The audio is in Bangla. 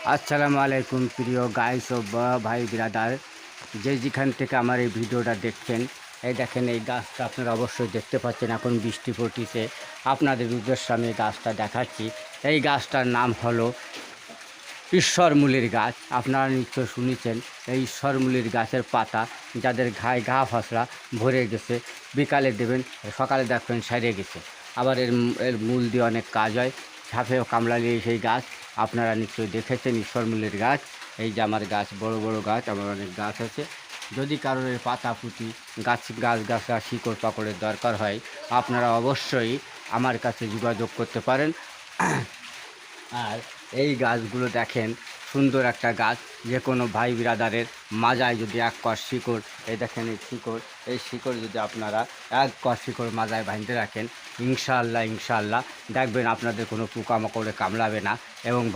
আসসালামু আলাইকুম প্রিয় গাইস ও ভাই বিরাদার, যে যেখান থেকে আমার এই ভিডিওটা দেখছেন। এই দেখেন, এই গাছটা আপনারা অবশ্যই দেখতে পাচ্ছেন। এখন বৃষ্টি পড়তিছে, আপনাদের উদ্দেশ্যে আমি এই গাছটা দেখাচ্ছি। এই গাছটার নাম হলো ঈশ্বরমূলির গাছ। আপনারা নিশ্চয় শুনেছেন এই ঈশ্বরমূলির গাছের পাতা, যাদের ঘায়ে ঘা ফসলা ভরে গেছে, বিকালে দেবেন, সকালে দেখবেন সারিয়ে গেছে। আবার এর এর মূল দিয়ে অনেক কাজ হয়। সাপেও কামড়ালে সেই গাছ আপনারা নিশ্চয়ই দেখেছেন, ঈশ্বরমূলির গাছ। এই যে আমার গাছ, বড় বড় গাছ, আমার অনেক গাছ আছে। যদি কারোর এই পাতা পুঁতি গাছগাছরা শিকড় পাকড়ের দরকার হয়, আপনারা অবশ্যই আমার কাছে যোগাযোগ করতে পারেন। আর এই গাছগুলো দেখেন, সুন্দর একটা গাছ। যে কোনো ভাই বিরাদারের মাজায় যদি এক কষ শিকড়, এই দেখেন এই শিকড়, এই শিকড় যদি আপনারা এক কষ শিকড় মাজায় বাঁধতে রাখেন, ইনশাআল্লাহ ইনশাআল্লাহ দেখবেন আপনাদের কোনো পোকামাকড়ে কামড়াবে না এবং